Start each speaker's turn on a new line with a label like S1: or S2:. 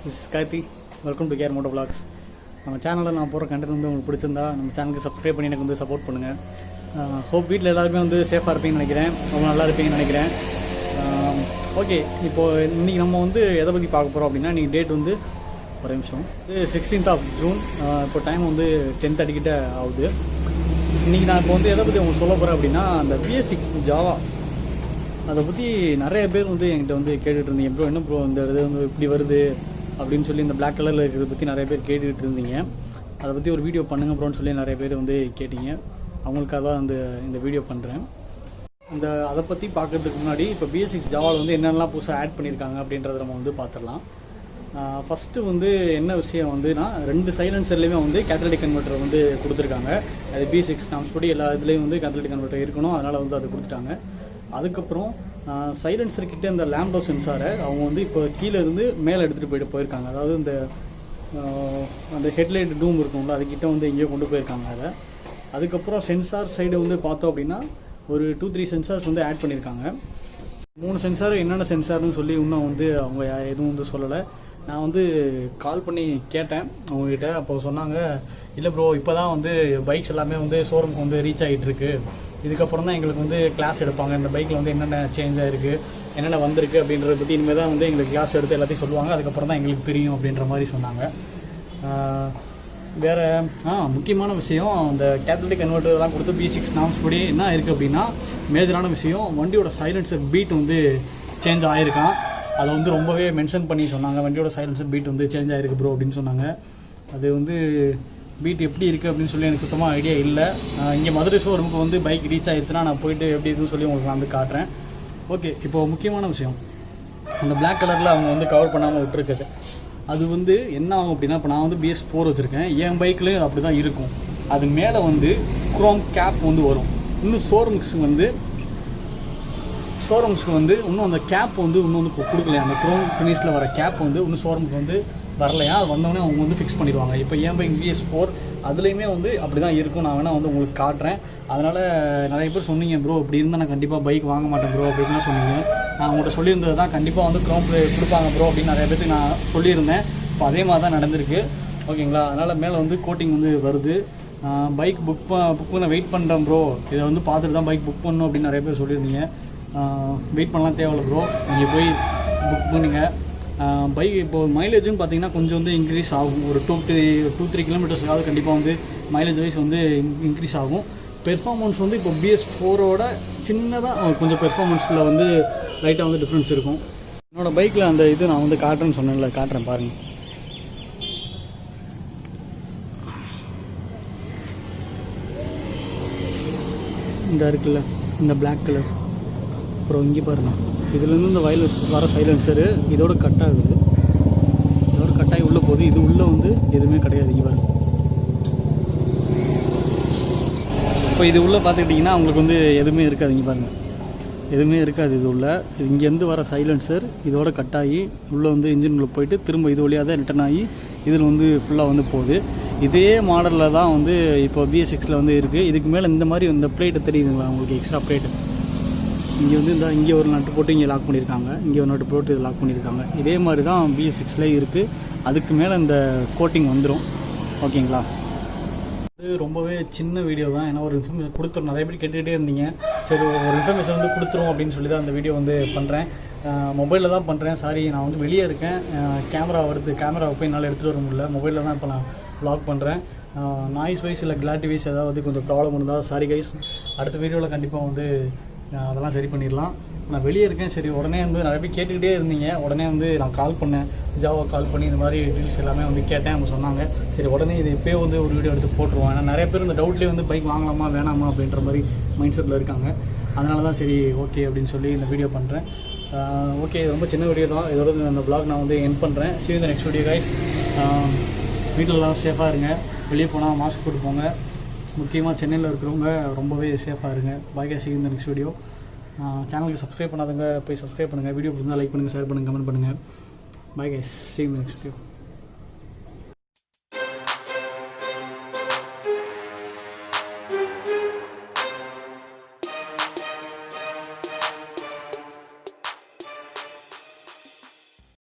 S1: This is Karthi. Welcome to krmotovlogs. நம்ம சேனலில் நான் போகிற கண்டென்ட் வந்து உங்களுக்கு பிடிச்சிருந்தா நம்ம சேனலுக்கு சப்ஸ்கிரைப் பண்ணி எனக்கு வந்து சப்போர்ட் பண்ணுங்கள். ஹோப் வீட்டில் எல்லாருமே வந்து சேஃபாக இருப்பீங்கன்னு நினைக்கிறேன். ரொம்ப நல்லா இருப்பீங்கன்னு நினைக்கிறேன். ஓகே, இப்போது இன்றைக்கி நம்ம வந்து எதை பற்றி பார்க்க போகிறோம் அப்படின்னா, இன்றைக்கி டேட் வந்து ஒரு நிமிஷம், இது 16th June. இப்போ டைம் வந்து 10:30 கிட்ட ஆகுது. இன்றைக்கி நான் இப்போ வந்து எதை பற்றி உங்களுக்கு சொல்ல போகிறேன் அப்படின்னா, அந்த Bs6 Java அதை பற்றி நிறைய பேர் வந்து என்கிட்ட வந்து கேட்டுகிட்டு இருந்தீங்க. ப்ரோ என்ன ப்ரோ இந்த இது வந்து இப்படி வருது அப்படின்னு சொல்லி இந்த பிளாக் கலரில் இருக்கிறத பற்றி நிறைய பேர் கேட்டுக்கிட்டு இருந்தீங்க. அதை பற்றி ஒரு வீடியோ பண்ணுங்க ப்ரோன்னு சொல்லி நிறைய பேர் வந்து கேட்டிங்க. அவங்களுக்காக தான் இந்த வீடியோ பண்ணுறேன். அதை பற்றி பார்க்குறதுக்கு முன்னாடி இப்போ Bs6 ஜாவாவில் வந்து என்னென்னலாம் புதுசாக ஆட் பண்ணியிருக்காங்க அப்படின்றத நம்ம வந்து பார்த்துடலாம். ஃபஸ்ட்டு வந்து என்ன விஷயம் வந்துன்னா, 2 சைலன்சர்லேயுமே வந்து கேத்தலிட்டிக் கன்வெர்ட்டர் வந்து கொடுத்துருக்காங்க. அது Bs6 நாம்ஸ் படி எல்லா இதுலேயும் வந்து கேத்தலிட்டிக் கன்வெர்ட்டர் இருக்கணும், அதனால் வந்து அதை கொடுத்துட்டாங்க. அதுக்கப்புறம் சைலன்சர்கிட்ட இந்த லேம்டோ சென்சாரை அவங்க வந்து இப்போ கீழே இருந்து மேலே எடுத்துகிட்டு போயிருக்காங்க. அதாவது அந்த ஹெட்லைட் டூம் இருக்கும்ல, அதுக்கிட்ட வந்து எங்கேயோ கொண்டு போயிருக்காங்க அதை. அதுக்கப்புறம் சென்சார் சைடு வந்து பார்த்தோம் அப்படின்னா ஒரு 2-3 சென்சார்ஸ் வந்து ஆட் பண்ணியிருக்காங்க. 3 சென்சார் என்னென்ன சென்சார்னு சொல்லி இன்னும் வந்து அவங்க எதுவும் வந்து சொல்லலை. நான் வந்து கால் பண்ணி கேட்டேன் அவங்ககிட்ட. அப்போ சொன்னாங்க, இல்லை ப்ரோ இப்போ தான் வந்து பைக்ஸ் எல்லாமே வந்து ஷோரூமுக்கு வந்து ரீச் ஆகிட்டுருக்கு, இதுக்கப்புறம் தான் எங்களுக்கு வந்து கிளாஸ் எடுப்பாங்க, இந்த பைக்கில் வந்து என்னென்ன சேஞ்ச் ஆகிருக்கு, என்னென்ன வந்திருக்கு அப்படின்றத பற்றி இனிமேல் தான் வந்து எங்களுக்கு கிளாஸ் எடுத்து எல்லாத்தையும் சொல்லுவாங்க, அதுக்கப்புறம் தான் எங்களுக்கு தெரியும் அப்படின்ற மாதிரி சொன்னாங்க. வேறு முக்கியமான விஷயம், அந்த கேத்தலிட்டிக் கன்வெர்ட்டர்லாம் கொடுத்து Bs6 நாம்ஸ் படி என்ன இருக்குது அப்படின்னா, மேஜரான விஷயம் வண்டியோட சைலன்சர் பீட் வந்து சேஞ்ச் ஆகிருக்கான். அதை வந்து ரொம்பவே மென்ஷன் பண்ணி சொன்னாங்க. வண்டியோட சைலன்சர் பீட் வந்து சேஞ்ச் ஆகிருக்கு ப்ரோ அப்படின்னு சொன்னாங்க. அது வந்து பீட் எப்படி இருக்குது அப்படின்னு சொல்லி எனக்கு சுத்தமாக ஐடியா இல்லை. இங்கே மதுரை ஷோரூமுக்கு வந்து பைக் ரீச் ஆகிடுச்சுன்னா நான் போயிட்டு எப்படி இருக்குன்னு சொல்லி உங்களுக்கு வந்து காட்டுறேன். ஓகே, இப்போது முக்கியமான விஷயம், அந்த பிளாக் கலரில் அவங்க வந்து கவர் பண்ணாமல் விட்டுருக்குது. அது வந்து என்ன ஆகும் அப்படின்னா, இப்போ நான் வந்து Bs4 வச்சுருக்கேன், என் பைக்லேயும் அப்படி தான் இருக்கும். அது மேலே வந்து குரோம் கேப் வந்து வரும். இன்னும் ஷோரூம்ஸ்க்கு வந்து இன்னும் அந்த கேப் வந்து இன்னும் வந்து கொடுக்கலையா, அந்த குரோம் ஃபினிஷில் வர கேப் வந்து இன்னும் ஷோரூமுக்கு வந்து வரலையா. அது வந்தோடனே அவங்க வந்து ஃபிக்ஸ் பண்ணிடுவாங்க. இப்போ என் பைக் Bs4 அதுலேயுமே வந்து அப்படி தான் இருக்கும். நான் வேணால் வந்து உங்களுக்கு காட்டுறேன். அதனால் நிறைய பேர் சொன்னீங்க, ப்ரோ இப்படி இருந்தால் நான் கண்டிப்பாக பைக் வாங்க மாட்டேன் ப்ரோ அப்படின்லாம் சொன்னீங்க. நான் உங்கள்கிட்ட சொல்லியிருந்தது தான், கண்டிப்பாக வந்து குரோம் கொடுப்பாங்க ப்ரோ அப்படின்னு நிறைய பேருக்கு நான் சொல்லியிருந்தேன். இப்போ அதே மாதிரி தான் நடந்திருக்கு. ஓகேங்களா, அதனால் மேலே வந்து கோட்டிங் வந்து வருது. பைக் புக் பண்ண வெயிட் பண்ணுறேன் ப்ரோ, இதை வந்து பார்த்துட்டு தான் பைக் புக் பண்ணணும் அப்படின்னு நிறைய பேர் சொல்லியிருந்தீங்க. வெயிட் பண்ணலாம் தேவையில்ல ப்ரோ, நீங்கள் போய் புக் பண்ணுங்க. பைக் இப்போது மைலேஜுன்னு பார்த்தீங்கன்னா கொஞ்சம் வந்து இன்க்ரீஸ் ஆகும். ஒரு 2-3 கிலோமீட்டர்ஸ்க்காவது கண்டிப்பாக வந்து மைலேஜ் வைஸ் வந்து இன்க்ரீஸ் ஆகும். பெர்ஃபார்மன்ஸ் வந்து இப்போ Bs4ஓட சின்னதாக கொஞ்சம் பெர்ஃபார்மன்ஸில் வந்து லைட்டாக வந்து டிஃப்ரென்ஸ் இருக்கும். என்னோடய பைக்கில் அந்த இது நான் வந்து காட்டுறேன்னு சொன்னேன்ல, காட்டுறேன் பாருங்கள். இந்த இருக்குல்ல, இந்த பிளாக் கலர், அப்புறம் இங்கே பாருங்கள், இதுலேருந்து இந்த வயர்லெஸ் வர சைலன்சரு இதோட கட் ஆகுது. இதோட கட்டாகி உள்ளே போகுது. இது உள்ளே வந்து எதுவுமே கிடையாது. இங்கே பாருங்கள், இப்போ இது உள்ளே பார்த்துக்கிட்டிங்கன்னா உங்களுக்கு வந்து எதுவுமே இருக்காது. இங்கே பாருங்கள், எதுவுமே இருக்காது. இது உள்ள இங்கேருந்து வர சைலன்சர் இதோட கட் ஆகி உள்ளே வந்து இன்ஜினுக்குள்ளே போயிட்டு திரும்ப இது வழியாக தான் ரிட்டர்ன் ஆகி இதில் வந்து ஃபுல்லாக வந்து போகுது. இதே மாடலில் தான் வந்து இப்போ Bs6ல் வந்து இருக்குது. இதுக்கு மேலே இந்த மாதிரி இந்த பிளேட்டு தெரியுதுங்களா உங்களுக்கு, எக்ஸ்ட்ரா பிளேட்டு இங்கே வந்து இங்கே ஒரு நட்டு போட்டு இங்கே லாக் பண்ணியிருக்காங்க, இங்கே ஒரு நட்டு போட்டு இது லாக் பண்ணியிருக்காங்க. இதே மாதிரி தான் Bs6லேயே இருக்குது. அதுக்கு மேலே இந்த கோட்டிங் வந்துடும். ஓகேங்களா, இது ரொம்பவே சின்ன வீடியோ தான். ஏன்னா ஒரு இன்ஃபர்மேஷன் கொடுத்துரும், நிறைய பேர் கேட்டுக்கிட்டே இருந்தீங்க. சரி, ஒரு இன்ஃபர்மேஷன் வந்து கொடுத்துரும் அப்படின்னு சொல்லி தான் அந்த வீடியோ வந்து பண்ணுறேன். மொபைலில் தான் பண்ணுறேன். சாரி, நான் வந்து வெளியே இருக்கேன். கேமராவை போய் என்னால் எடுத்துகிட்டு வர முடியல. மொபைலில் தான் இப்போ நான் வ்ளாக் பண்ணுறேன். நாய்ஸ் வைஸ் இல்லை கிளாரிட்டி வைஸ் ஏதாவது கொஞ்சம் ப்ராப்ளம் இருந்தால் சாரி கைஸ். அடுத்த வீடியோவில் கண்டிப்பாக வந்து அதெல்லாம் சரி பண்ணிடலாம். நான் வெளியே இருக்கேன். சரி, உடனே வந்து நிறைய பேர் கேட்டுக்கிட்டே இருந்தீங்க. உடனே வந்து நான் கால் பண்ணேன், ஜாவா கால் பண்ணி இந்த மாதிரி டீல்ஸ் எல்லாமே வந்து கேட்டேன். அவங்க சொன்னாங்க, சரி உடனே இது இப்போயே வந்து ஒரு வீடியோ எடுத்து போட்டுருவோம். ஏன்னா நிறைய பேர் இந்த டவுட்லேயே வந்து பைக் வாங்கலாமா வேணாமா அப்படின்ற மாதிரி மைண்ட் செட்டில் இருக்காங்க. அதனால தான் சரி ஓகே அப்படின்னு சொல்லி இந்த வீடியோ பண்ணுறேன். ஓகே, ரொம்ப சின்ன வீடியோ தான். இதோட அந்த vlog நான் வந்து எண்ட் பண்ணுறேன். see you in the next video guys. வீட்டிலலாம் சேஃபாக இருங்க. வெளியே போனால் மாஸ்க் போட்டு போங்க. முக்கியமாக சென்னையில் இருக்கிறவங்க ரொம்பவே சேஃபாக இருங்க. பாய் guys, see you in the next video. சேனலுக்கு சப்ஸ்கிரைப் பண்ணாதவங்க போய் சப்ஸ்கிரைப் பண்ணுங்கள். வீடியோ பிடிச்சிருந்தா லைக் பண்ணுங்கள், ஷேர் பண்ணுங்கள், கமெண்ட் பண்ணுங்கள். பாய் guys, see you in the next video.